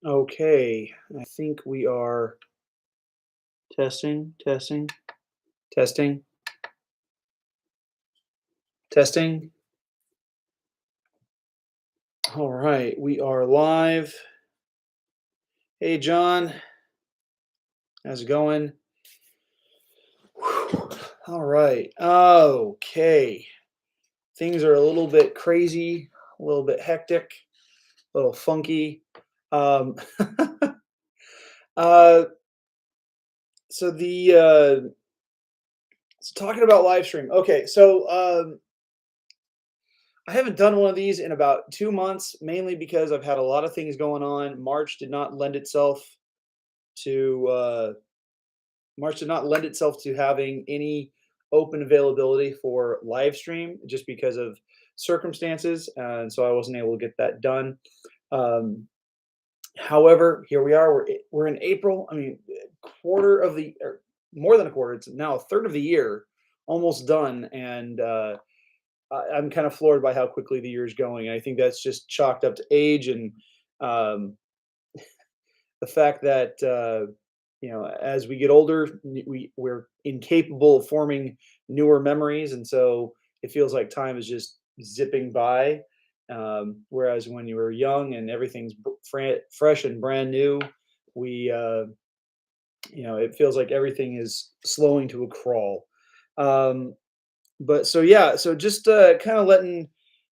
Okay, I think we are testing, testing, testing, testing. All right, we are live. Hey, John, how's it going? Whew. All right, okay. Things are a little bit crazy, a little bit hectic, a little funky. Um, uh, so the talking about live stream. Okay, so I haven't done one of these in about 2 months, mainly because I've had a lot of things going on. To March did not lend itself to having any open availability for live stream just because of circumstances, and so I wasn't able to get that done. Um, However, here we are. We're in April. I mean, quarter of the or more than a quarter. It's now a third of the year, almost done, and I'm kind of floored by how quickly the year is going. I think that's just chalked up to age and um, the fact that as we get older, we're incapable of forming newer memories, and so it feels like time is just zipping by. Whereas when you were young and everything's fresh and brand new, we it feels like everything is slowing to a crawl. Um, but so yeah, so just kind of letting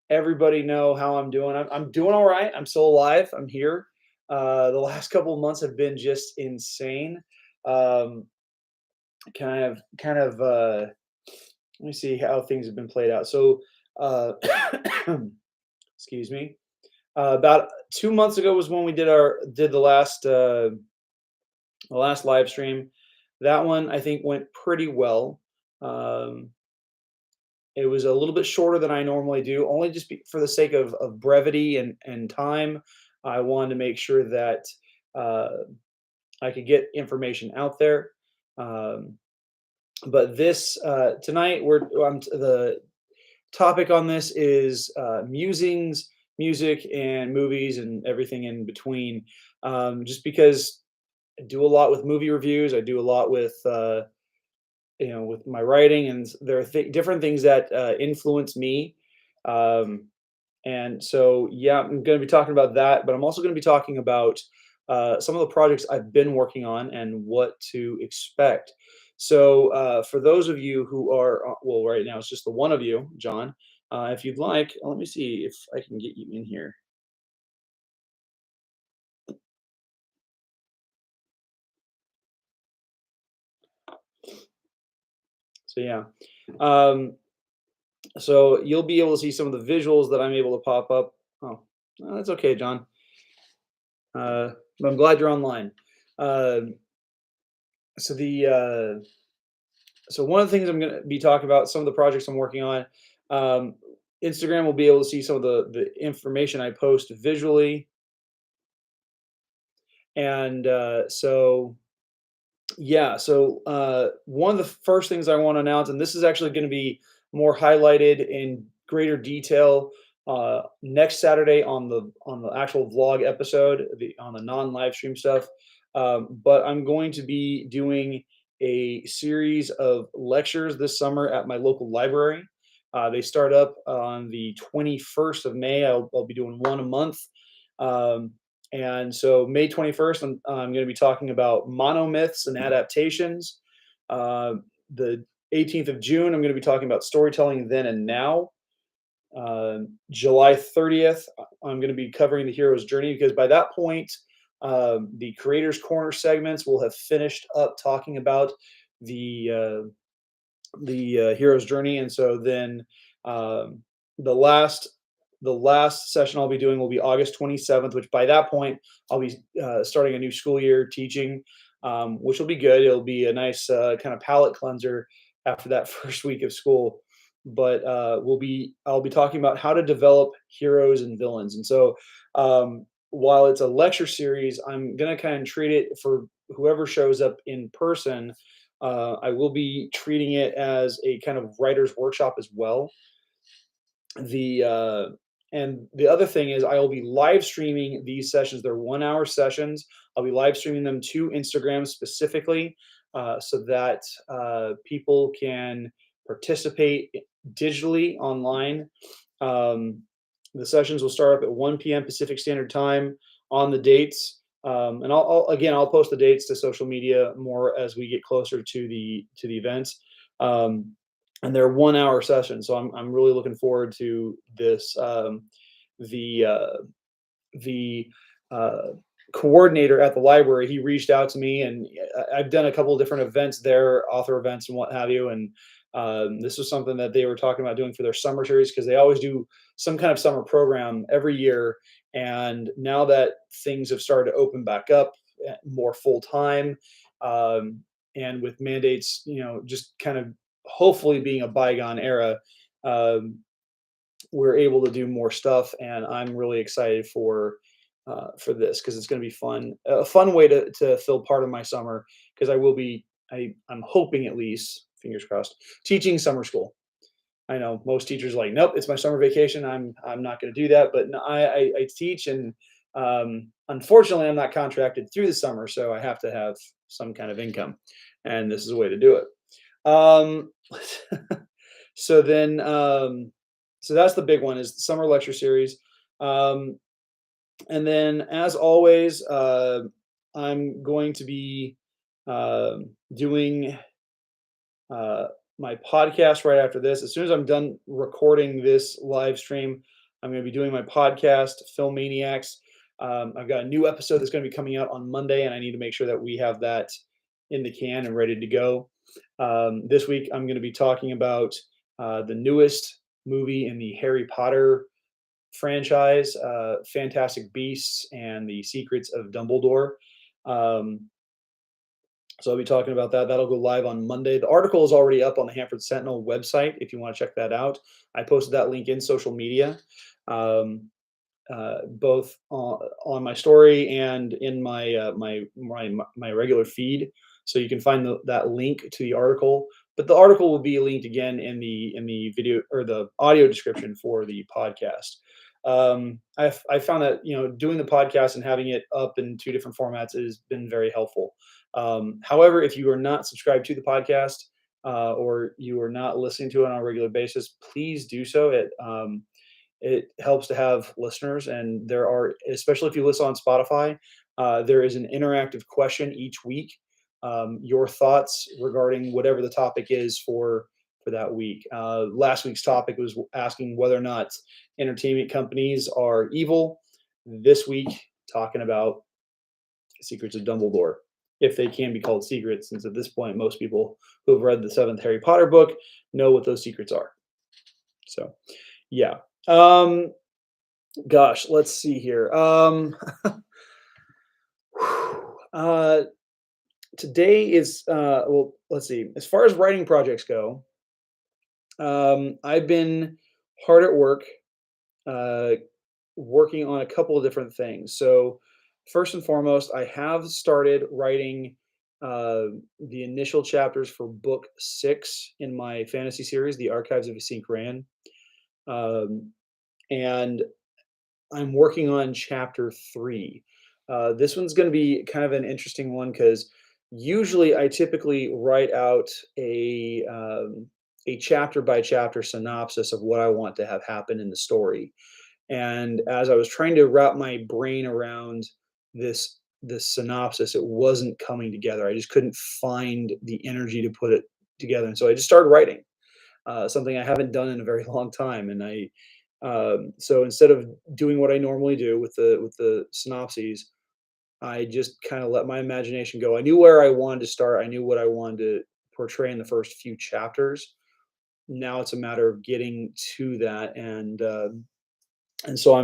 everybody know how I'm doing. I'm doing all right. I'm still alive. I'm here. The last couple of months have been just insane. Um, kind of. Let me see how things have been played out. So, uh, excuse me. About 2 months ago was when we did the last live stream. That one I think went pretty well. Um, It was a little bit shorter than I normally do, only just for the sake of brevity and time. I wanted to make sure that uh, I could get information out there. Um, but this tonight, the topic on this is musings, music, and movies, and everything in between. Just because I do a lot with movie reviews, I do a lot with with my writing, and there are different things that influence me. Um, and so, yeah, I'm going to be talking about that, but I'm also going to be talking about some of the projects I've been working on and what to expect. So, for those of you who are, well, right now it's just the one of you, John. If you'd like, let me see if I can get you in here. So, yeah. Um, so, you'll be able to see some of the visuals that I'm able to pop up. Oh, that's okay, John. But I'm glad you're online. Um, so the so one of the things I'm going to be talking about, some of the projects I'm working on. Um, Instagram will be able to see some of the information I post visually, and so yeah. So one of the first things I want to announce, and this is actually going to be more highlighted in greater detail next Saturday on the actual vlog episode, on the non live stream stuff. But I'm going to be doing a series of lectures this summer at my local library. They start up on the 21st of May. I'll be doing one a month. Um, and so May 21st, I'm going to be talking about monomyths and adaptations. Uh, the 18th of June, I'm going to be talking about storytelling then and now. July 30th, I'm going to be covering the hero's journey because by that point, the creator's corner segments will have finished up talking about the hero's journey, and so then um, the last the last session I'll be doing will be August 27th, which by that point I'll be starting a new school year teaching, which will be good. It'll be a nice kind of palate cleanser after that first week of school. But I'll be talking about how to develop heroes and villains, and so while it's a lecture series, I'm gonna kind of treat it for whoever shows up in person. I will be treating it as a kind of writer's workshop as well. The and the other thing is I will be live streaming these sessions. They're 1 hour sessions. I'll be live streaming them to Instagram specifically, so that people can participate digitally online. Um, the sessions will start up at 1 p.m. Pacific Standard Time on the dates. And I'll post the dates to social media more as we get closer to the events. Um, and they're 1 hour sessions, so I'm really looking forward to this. The the uh, coordinator at the library, he reached out to me, and I've done a couple of different events there, author events and what have you. And this was something that they were talking about doing for their summer series, because they always do some kind of summer program every year. And now that things have started to open back up more full time, um, and with mandates, just kind of hopefully being a bygone era, um, we're able to do more stuff, and I'm really excited for this, because it's going to be fun, a fun way to fill part of my summer, because I will be I'm hoping, at least fingers crossed, teaching summer school. I know most teachers are like, nope, it's my summer vacation. I'm not going to do that, but no, I teach, and unfortunately, I'm not contracted through the summer, so I have to have some kind of income, and this is a way to do it. Um, so then, so that's the big one, is the summer lecture series. Um, and then, as always, I'm going to be doing uh, my podcast right after this. As soon as I'm done recording this live stream, I'm going to be doing my podcast, Film Maniacs. I've got a new episode that's going to be coming out on Monday, and I need to make sure that we have that in the can and ready to go. This week, I'm going to be talking about the newest movie in the Harry Potter franchise, Fantastic Beasts and the Secrets of Dumbledore. Um, so I'll be talking about that. That'll go live on Monday. The article is already up on the Hanford Sentinel website if you want to check that out. I posted that link in social media, both on my story and in my regular feed. So you can find that link to the article. But the article will be linked again in the video or the audio description for the podcast. I found that doing the podcast and having it up in two different formats has been very helpful. However, if you are not subscribed to the podcast, or you are not listening to it on a regular basis, please do so. It helps to have listeners, and there are, especially if you listen on Spotify, there is an interactive question each week. Your thoughts regarding whatever the topic is for that week. Last week's topic was asking whether or not entertainment companies are evil. This week, talking about Secrets of Dumbledore, if they can be called secrets, since at this point most people who have read the seventh Harry Potter book know what those secrets are. So, yeah. Gosh, let's see here. uh, Today is well. Let's see. As far as writing projects go, I've been hard at work, uh, working on a couple of different things. So, first and foremost, I have started writing uh, the initial chapters for book 6 in my fantasy series, The Archives of St. Ran. Um, and I'm working on chapter 3. This one's going to be kind of an interesting one, because usually I typically write out a chapter by chapter synopsis of what I want to have happen in the story. And as I was trying to wrap my brain around this synopsis, it wasn't coming together. I just couldn't find the energy to put it together, and so I just started writing, something I haven't done in a very long time. And so instead of doing what I normally do with the synopses, I just kind of let my imagination go. I knew where I wanted to start. I knew what I wanted to portray in the first few chapters. Now it's a matter of getting to that, and so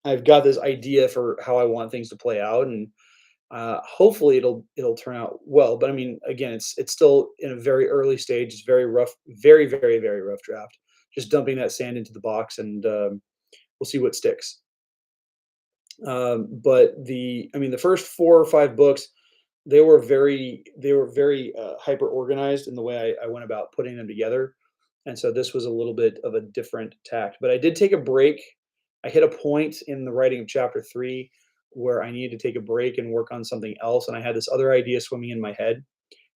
I've got this idea for how I want things to play out, and hopefully it'll turn out well. But I mean, again, it's still in a very early stage. It's very rough, very very very rough draft. Just dumping that sand into the box, and we'll see what sticks. But I mean, the first 4 or 5 books, they were very hyper organized in the way I went about putting them together, and so this was a little bit of a different tact. But I did take a break I hit a point in the writing of chapter 3 where I needed to take a break and work on something else, and I had this other idea swimming in my head.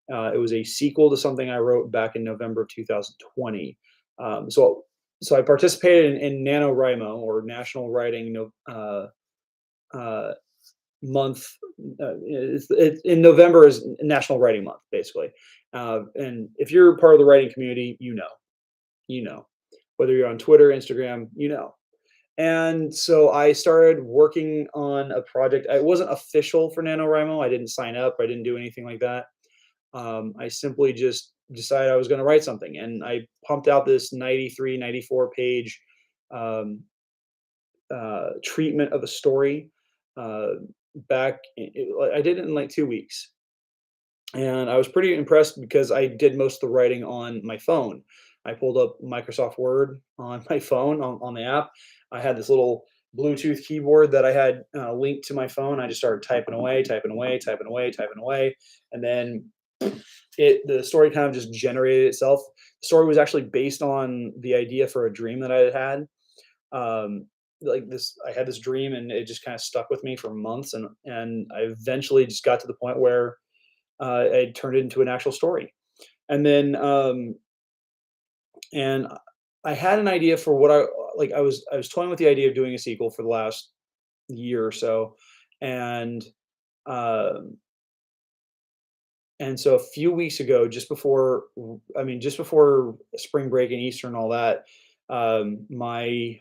It was a sequel to something I wrote back in November of 2020. So I participated in NaNoWriMo, or National Writing uh, Month. In November is National Writing Month, basically. And if you're part of the writing community, you know, whether you're on Twitter, Instagram, you know. And so I started working on a project. It wasn't official for NaNoWriMo. I didn't sign up. I didn't do anything like that. I simply just decided I was going to write something, and I pumped out this 93, 94 page um, treatment of a story. Uh, I did it in like 2 weeks, and I was pretty impressed because I did most of the writing on my phone. I pulled up Microsoft Word on my phone on the app. I had this little Bluetooth keyboard that I had linked to my phone. I just started typing away, typing away, typing away, typing away, and then the story kind of just generated itself. The story was actually based on the idea for a dream that I had had. Um, like this, I had this dream, and it just kind of stuck with me for months, and I eventually just got to the point where I turned it into an actual story. And then and I had an idea for what I like. I was toying with the idea of doing a sequel for the last year or so, and um, and so a few weeks ago, just before spring break and Easter and all that, my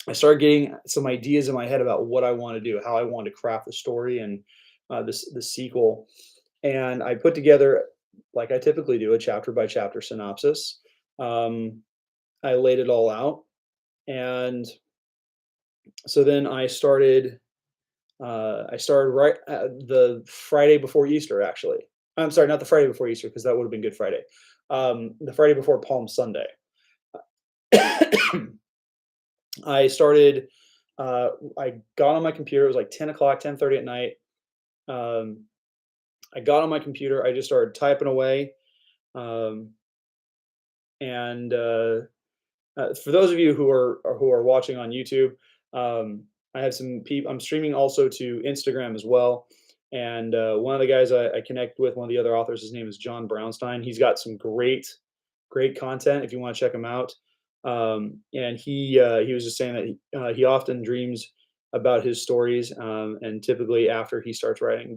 I started getting some ideas in my head about what I want to do, how I want to craft the story and the sequel. And I put together, like I typically do, a chapter by chapter synopsis. Um, I laid it all out, and so then I started right the Friday before Easter, actually. I'm sorry, not the Friday before Easter, because that would have been Good Friday. The Friday before Palm Sunday. I started. I got on my computer. It was like 10 o'clock, 10:30 at night. Um, I got on my computer. I just started typing away. Um, and For those of you who are watching on YouTube, I have some people. I'm streaming also to Instagram as well. And one of the guys I connect with, one of the other authors, his name is John Brownstein. He's got some great content if you want to check him out. And he was just saying that he often dreams about his stories, and typically after he starts writing.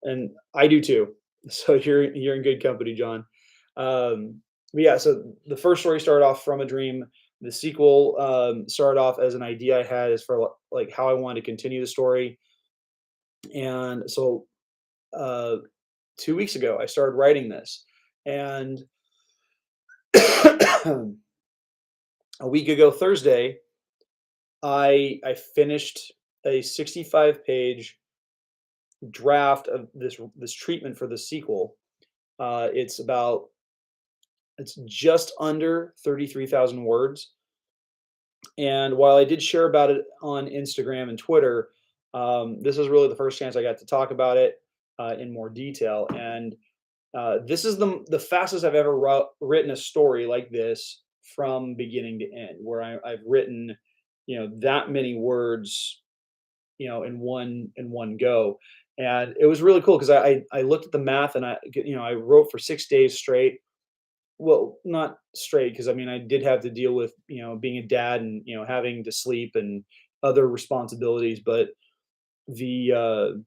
And I do too. So you're in good company, John. But yeah, so the first story started off from a dream. The sequel started off as an idea I had as for like how I wanted to continue the story. And so 2 weeks ago, I started writing this, and a week ago Thursday, I finished a 65 page draft of this treatment for the sequel. It's about it's just under 33,000 words. And while I did share about it on Instagram and Twitter, this is really the first chance I got to talk about it in more detail. And this is the fastest I've ever written a story like this from beginning to end, where I've written, that many words, in one go. And it was really cool because I looked at the math, and I wrote for 6 days straight. Well, not straight, because I mean, I did have to deal with, being a dad, and, having to sleep and other responsibilities. But the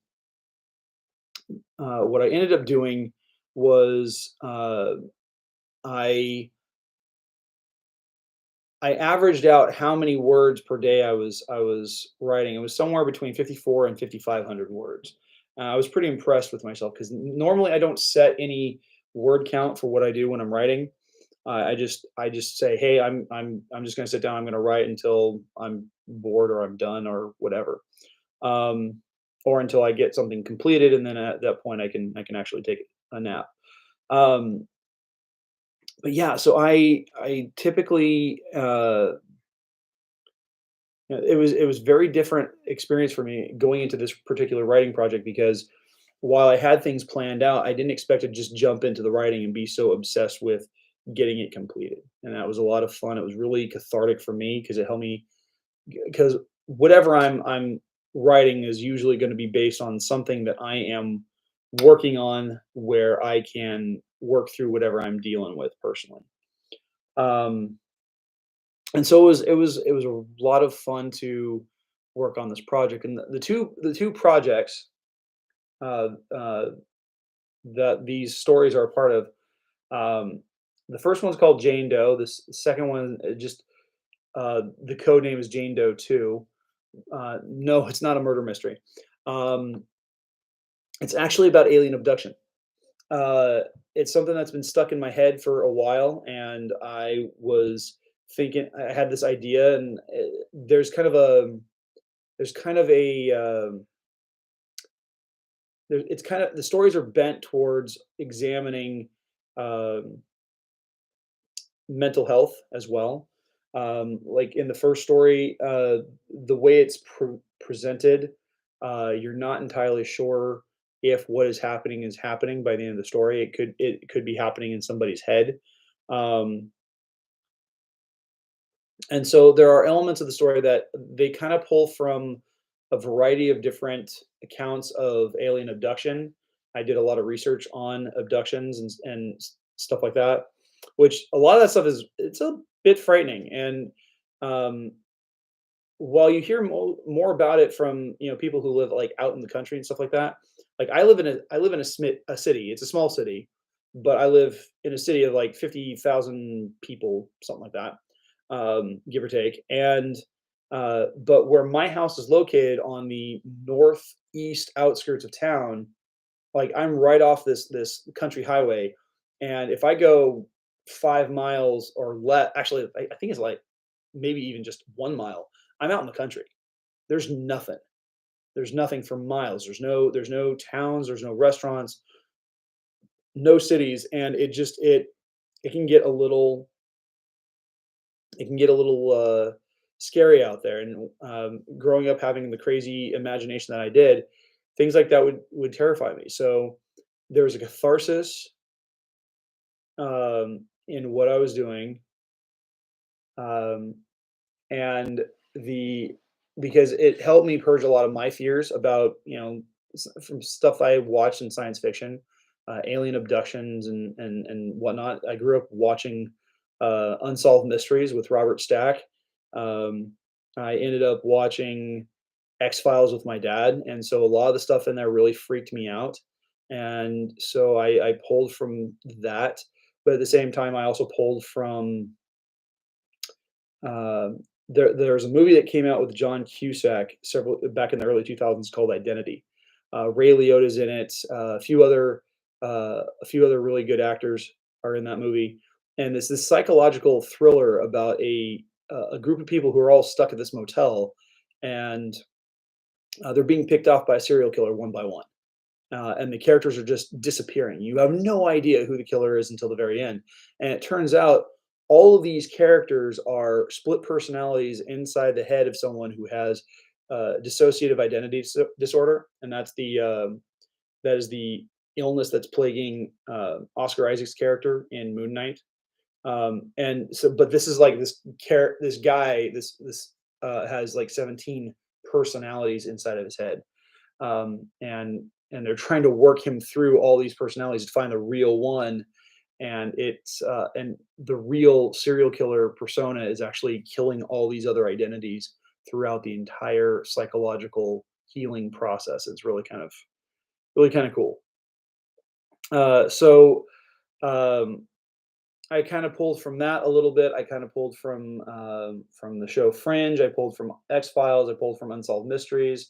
what I ended up doing was I I averaged out how many words per day I was writing. It was somewhere between 54 and 5,500 words. I was pretty impressed with myself because normally I don't set any word count for what I do when I'm writing. I just say, hey, I'm just going to sit down. I'm going to write until I'm bored or I'm done or whatever, um, or until I get something completed, and then at that point I can actually take a nap. Um, but yeah, so I typically it was very different experience for me going into this particular writing project, because while I had things planned out, I didn't expect to just jump into the writing and be so obsessed with getting it completed. And that was a lot of fun. It was really cathartic for me because it helped me. because whatever I'm writing is usually going to be based on something that I am working on, where I can work through whatever I'm dealing with personally. Um, and so it was a lot of fun to work on this project. And the two projects uh, uh, that these stories are a part of. Um, the first one's called Jane Doe. This second one, just the code name is Jane Doe 2. No, it's not a murder mystery. Um, it's actually about alien abduction. Uh, it's something that's been stuck in my head for a while, and I was thinking I had this idea, and there's kind of a it's kind of the stories are bent towards examining um, mental health as well. Like in the first story, the way it's presented, you're not entirely sure if what is happening by the end of the story. It could be happening in somebody's head. Um, and so there are elements of the story that they kind of pull from a variety of different accounts of alien abduction. I did a lot of research on abductions and stuff like that, which a lot of that stuff it's a bit frightening. And um, while you hear more about it from people who live like out in the country and stuff like that, like I live in a city. It's a small city, but I live in a city of like 50,000 people, something like that, give or take. And but where my house is located on the northeast outskirts of town, like I'm right off this country highway, and if I go 5 miles or less, actually, I think it's like maybe even just 1 mile, I'm out in the country. There's nothing. There's nothing for miles. There's no towns. There's no restaurants. No cities, and it can get a little scary out there. And growing up having the crazy imagination that I did, things like that would terrify me. So there was a catharsis in what I was doing, um, and the because it helped me purge a lot of my fears about from stuff I watched in science fiction, alien abductions and whatnot. I grew up watching Unsolved Mysteries with Robert Stack. Um, I ended up watching X Files with my dad, and so a lot of the stuff in there really freaked me out. And so I pulled from that, but at the same time, I also pulled from there's a movie that came out with John Cusack several back in the early 2000s called Identity. Ray Liotta's in it. A few other really good actors are in that movie, and it's this psychological thriller about a group of people who are all stuck at this motel, and they're being picked off by a serial killer one by one, and the characters are just disappearing. You have no idea who the killer is until the very end, and it turns out all of these characters are split personalities inside the head of someone who has dissociative identity disorder, and that is the illness that's plaguing Oscar Isaac's character in Moon Knight. And so, but this is like this guy, this has like 17 personalities inside of his head, and they're trying to work him through all these personalities to find the real one. And the real serial killer persona is actually killing all these other identities throughout the entire psychological healing process. It's really kind of cool. So I kind of pulled from that a little bit. I kind of pulled from the show Fringe. I pulled from X Files. I pulled from Unsolved Mysteries,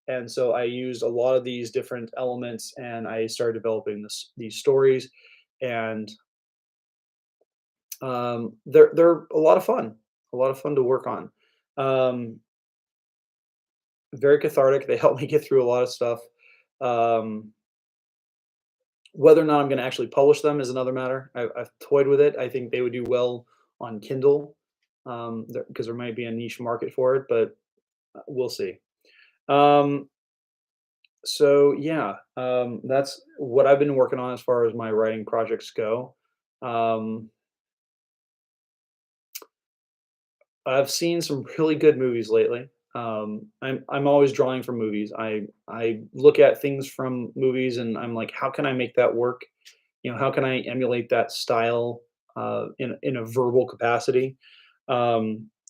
and so I used a lot of these different elements, and I started developing these stories, and they're a lot of fun to work on. Um, Very cathartic. They help me get through a lot of stuff. Um, Whether or not I'm going to actually publish them is another matter. I've toyed with it. I think they would do well on Kindle, because there might be a niche market for it, but we'll see. Um, so yeah, that's what I've been working on as far as my writing projects go. Um, I've seen some really good movies lately. I'm always drawing from movies. I look at things from movies and I'm like, how can I make that work? How can I emulate that style in a verbal capacity?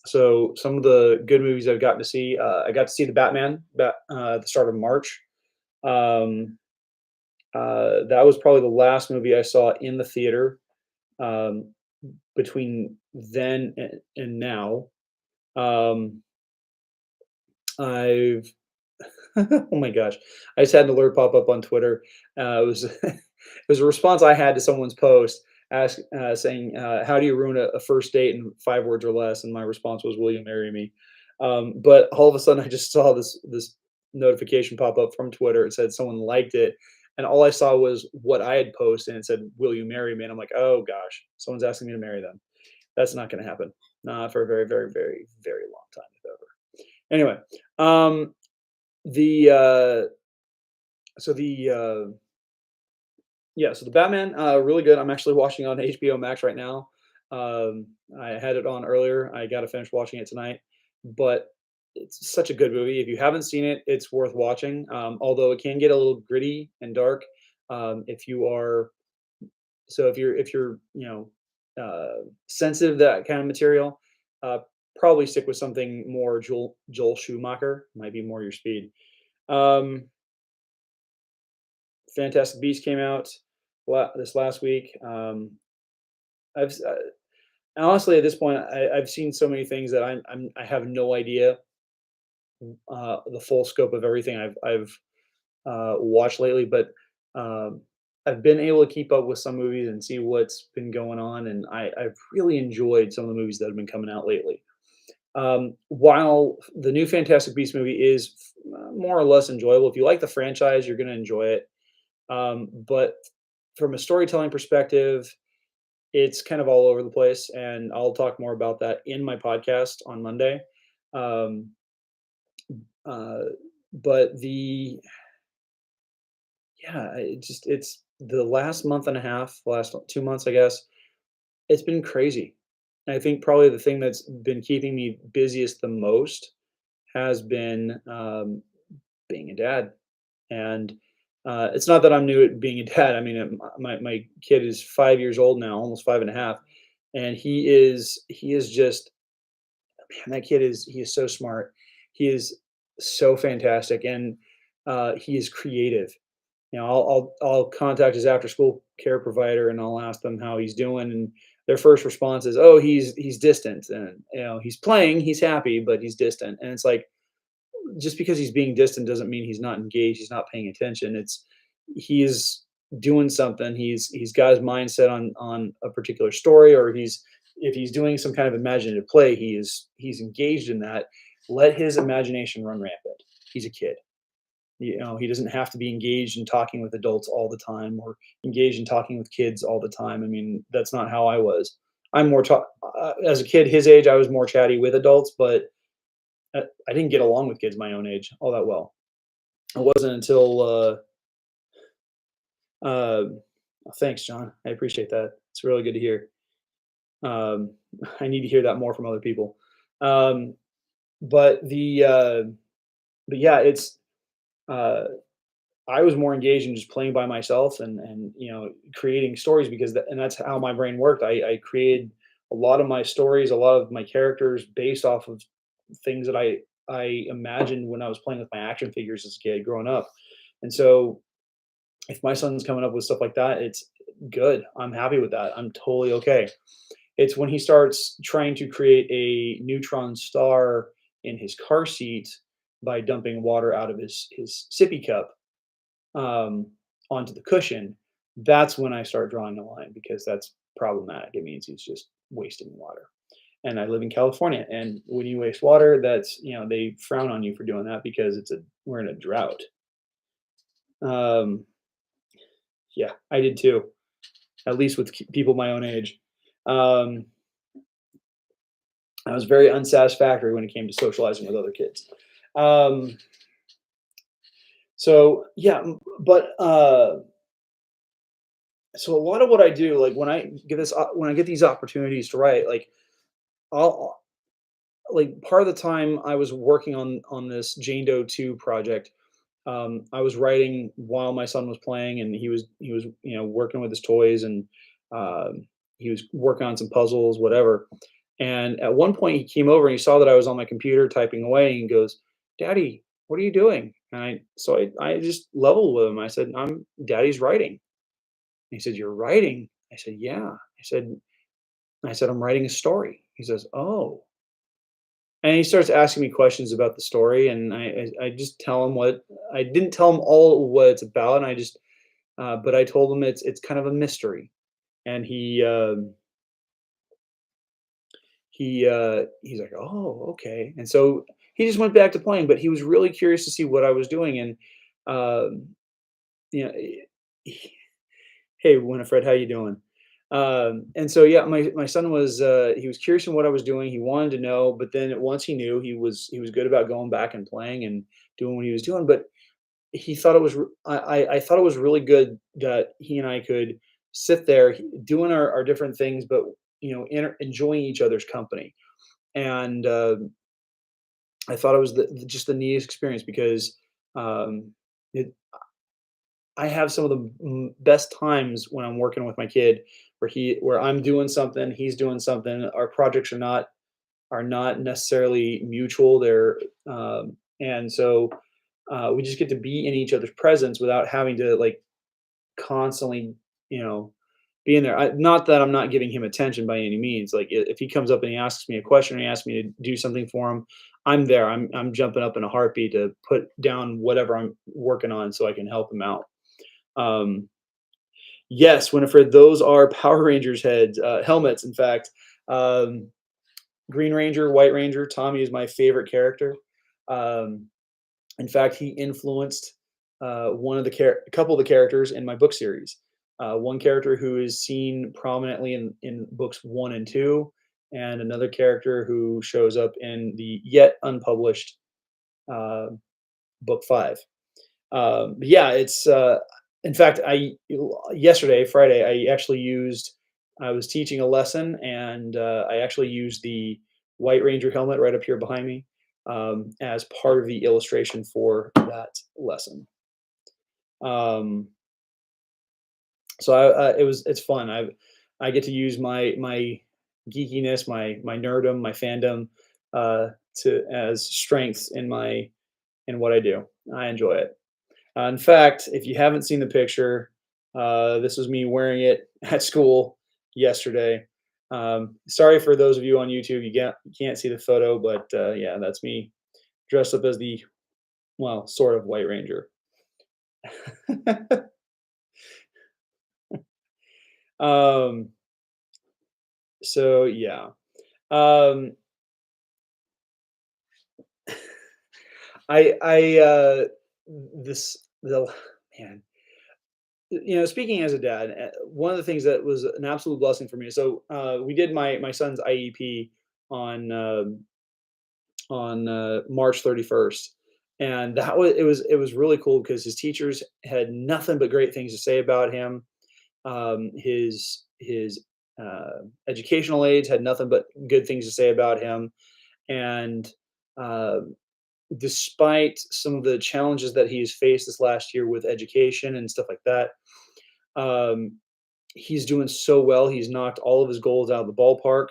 So some of the good movies I've gotten to see, I got to see the Batman at the start of March. Um, that was probably the last movie I saw in the theater. Um, between then and now, um, I've oh my gosh, I just had an alert pop up on Twitter. It was it was a response I had to someone's post saying, "How do you ruin a first date in 5 words or less?" And my response was, "Will you marry me?" But all of a sudden, I just saw this notification pop up from Twitter. It said someone liked it, and all I saw was what I had posted, and it said, "Will you marry me?" And I'm like, "Oh gosh, someone's asking me to marry them." That's not going to happen. Not for a very, very, very, very long time, if ever. Anyway, um, the so the yeah, so the Batman, really good. I'm actually watching on HBO Max right now. Um, I had it on earlier. I got to finish watching it tonight, but it's such a good movie. If you haven't seen it, it's worth watching. Although it can get a little gritty and dark. If you are if you're sensitive to that kind of material, uh, probably stick with something more Joel Schumacher. Might be more your speed. Um, Fantastic Beasts came out this last week. I've honestly at this point I've seen so many things that I have no idea the full scope of everything I've watched lately, but um, I've been able to keep up with some movies and see what's been going on, and I've really enjoyed some of the movies that have been coming out lately. While the new Fantastic Beasts movie is more or less enjoyable, if you like the franchise, you're going to enjoy it. But from a storytelling perspective, it's kind of all over the place, and I'll talk more about that in my podcast on Monday. Um, uh, but the yeah, it's the last month and a half, last 2 months, I guess. It's been crazy. I think probably the thing that's been keeping me busiest the most has been being a dad. And it's not that I'm new at being a dad. I mean, my kid is 5 years old now, almost five and a half, and he is just man, that kid is he is so smart. He is so fantastic, and he is creative. I'll contact his after school care provider and I'll ask them how he's doing, and their first response is, "Oh, he's distant, and he's playing, he's happy, but he's distant." And it's like, just because he's being distant doesn't mean he's not engaged, he's not paying attention. He's doing something. He's got his mindset on a particular story, or if he's doing some kind of imaginative play, he's engaged in that. Let his imagination run rampant. He's a kid. He doesn't have to be engaged in talking with adults all the time or engaged in talking with kids all the time. I mean, that's not how I was. I'm more talk as a kid his age, I was more chatty with adults, but I didn't get along with kids my own age all that well. It wasn't until uh, thanks, John. I appreciate that. It's really good to hear. Um, I need to hear that more from other people. Um, but but yeah, it's uh, I was more engaged in just playing by myself and creating stories because and that's how my brain worked. I created a lot of my stories, a lot of my characters based off of things that I imagined when I was playing with my action figures as a kid growing up. And so if my son's coming up with stuff like that, it's good. I'm happy with that. I'm totally okay. It's when he starts trying to create a neutron star in his car seat by dumping water out of his sippy cup um, onto the cushion, that's when I start drawing a line because that's problematic. It means he's just wasting water. And I live in California, and when you waste water, that's they frown on you for doing that because we're in a drought. Um, yeah, I did too. At least with people my own age. Um, I was very unsatisfactory when it came to socializing with other kids. Um, so yeah, but so a lot of what I do, like when I get these opportunities to write, like I'll like part of the time I was working on this Jane Doe 2 project. I was writing while my son was playing, and he was working with his toys, and he was working on some puzzles, whatever. And at one point, he came over and he saw that I was on my computer typing away, and he goes, "Daddy, what are you doing?" And I just leveled with him. I said, "I'm Daddy's writing." And he said, "You're writing?" I said, "Yeah." I said, "I'm writing a story." He says, "Oh." And he starts asking me questions about the story, and I just tell him what I didn't tell him all what it's about, and but I told him it's kind of a mystery, and he's like, "Oh, okay," and so he just went back to playing, but he was really curious to see what I was doing, and um, you know, "Hey, Winifred, how you doing?" And so yeah, my son was he was curious in what I was doing. He wanted to know, but then once he knew, he was good about going back and playing and doing what he was doing. But he thought it was I thought it was really good that he and I could sit there doing our different things, but enjoying each other's company. And I thought it was just the neatest experience because um, it, I have some of the best times when I'm working with my kid, where I'm doing something, he's doing something. Our projects are not necessarily mutual. And so we just get to be in each other's presence without having to like constantly, you know, be in there. Not that I'm not giving him attention by any means. Like if he comes up and he asks me a question or he asks me to do something for him, I'm there. I'm jumping up in a heartbeat to put down whatever I'm working on so I can help him out. Um, yes, Winifred, those are Power Rangers heads, helmets. In fact, um, Green Ranger, White Ranger. Tommy is my favorite character. Um, in fact, he influenced a couple of the characters in my book series. One character who is seen prominently in books 1 and 2, and another character who shows up in the yet unpublished uh, book 5. But yeah, it's in fact, I yesterday, Friday, I was teaching a lesson, and I actually used the White Ranger helmet right up here behind me as part of the illustration for that lesson. Um, so it's fun. I get to use my geekiness, my nerdum, my fandom to as strengths in what I do. I enjoy it. In fact, if you haven't seen the picture, this was me wearing it at school yesterday. Sorry for those of you on YouTube, you can't see the photo, but yeah, that's me dressed up as the, well, sort of White Ranger. um, so yeah, um, I this the man, speaking as a dad, one of the things that was an absolute blessing for me. So we did my son's IEP on March 31st, and it was really cool because his teachers had nothing but great things to say about him. His educational aides had nothing but good things to say about him, and uh, despite some of the challenges that he's faced this last year with education and stuff like that, um, he's doing so well. He's knocked all of his goals out of the ballpark,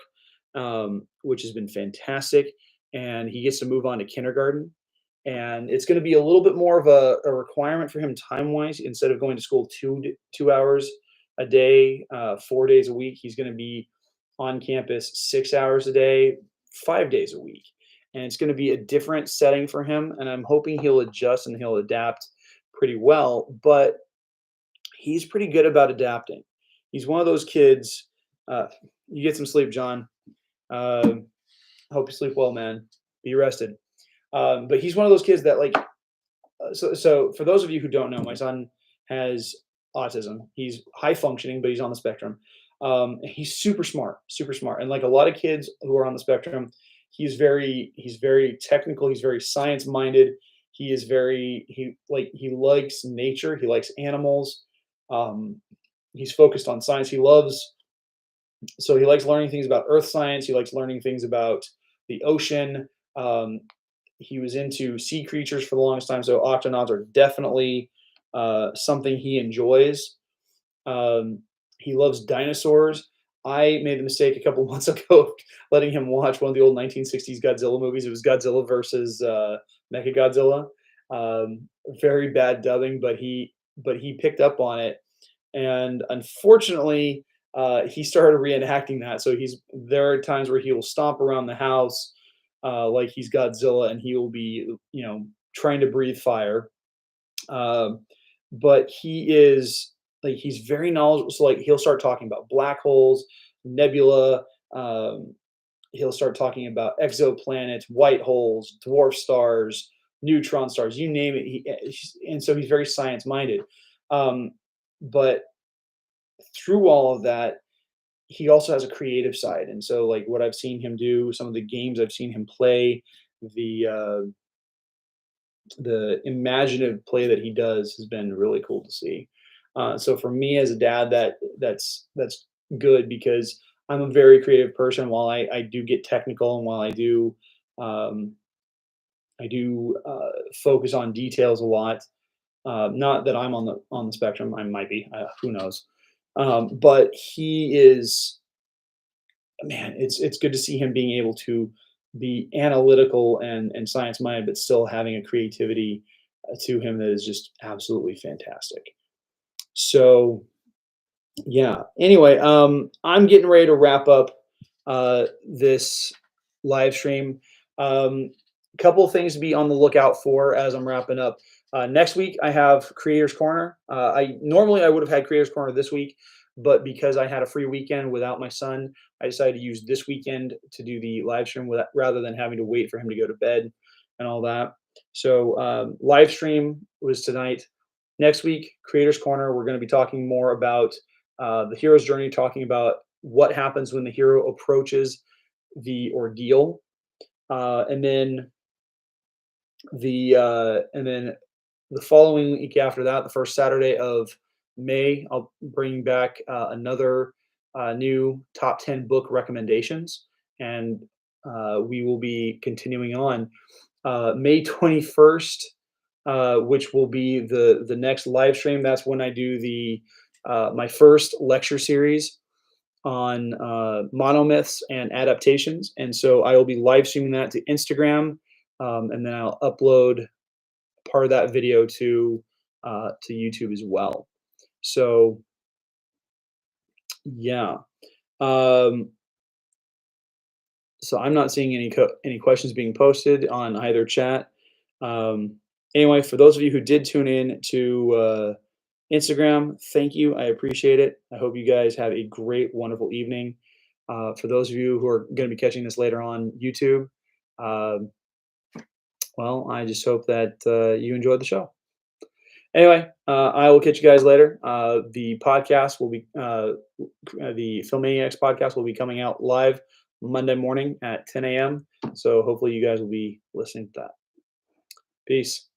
which has been fantastic. And he gets to move on to kindergarten. And it's going to be a little bit more of a requirement for him time wise. Instead of going to school 2 hours a day, 4 days a week, he's going to be on campus 6 hours a day, 5 days a week. And it's going to be a different setting for him. And I'm hoping he'll adjust and he'll adapt pretty well. But he's pretty good about adapting. He's one of those kids. Uh, you get some sleep, John. Um, hope you sleep well, man. Be rested. But he's one of those kids that like. So for those of you who don't know, my son has autism. He's high functioning, but he's on the spectrum. He's super smart, and like a lot of kids who are on the spectrum, he's very technical. He's very science minded. He likes nature. He likes animals. Um, he's focused on science. He likes learning things about earth science. He likes learning things about the ocean. Um, he was into sea creatures for the longest time, so octonauts are definitely something he enjoys. Um, he loves dinosaurs. I made the mistake a couple months ago of letting him watch one of the old 1960s Godzilla movies. It was Godzilla versus Mechagodzilla. Very bad dubbing, but he picked up on it, and unfortunately, he started reenacting that. So there are times where he will stomp around the house like he's Godzilla, and he will be, trying to breathe fire. Um, but he's very knowledgeable. So like he'll start talking about black holes, nebula. Um, he'll start talking about exoplanets, white holes, dwarf stars, neutron stars, you name it. And so he's very science minded. Um, but through all of that, he also has a creative side. And so like what I've seen him do, some of the games I've seen him play, the the imaginative play that he does has been really cool to see. So for me as a dad, that's good because I'm a very creative person. While I do get technical, and while um, I do focus on details a lot. Not that I'm on the spectrum. I might be. Who knows? But he is, man. It's good to see him being able to be analytical and science minded, but still having a creativity to him that is just absolutely fantastic. So yeah. Anyway, I'm getting ready to wrap up this live stream. Couple of things to be on the lookout for as I'm wrapping up. Next week, I have Creators Corner. I would have had Creators Corner this week, but because I had a free weekend without my son, I decided to use this weekend to do the live stream rather than having to wait for him to go to bed and all that. So live stream was tonight. Next week, Creators Corner, we're going to be talking more about the hero's journey, talking about what happens when the hero approaches the ordeal, and then the following week after that, the first Saturday of May, I'll bring back another new top 10 book recommendations, and we will be continuing on May 21st, which will be the next live stream. That's when I do the my first lecture series on monomyths and adaptations. And so I will be live streaming that to Instagram, and then I'll upload part of that video to YouTube as well. So yeah. Um, so I'm not seeing any questions being posted on either chat. Um, anyway, for those of you who did tune in to Instagram, thank you. I appreciate it. I hope you guys have a great, wonderful evening. For those of you who are going to be catching this later on YouTube, uh, well, I just hope that you enjoyed the show. Anyway, I will catch you guys later. The podcast will be the Filmaniacs podcast will be coming out live Monday morning at 10 a.m. So hopefully you guys will be listening to that. Peace.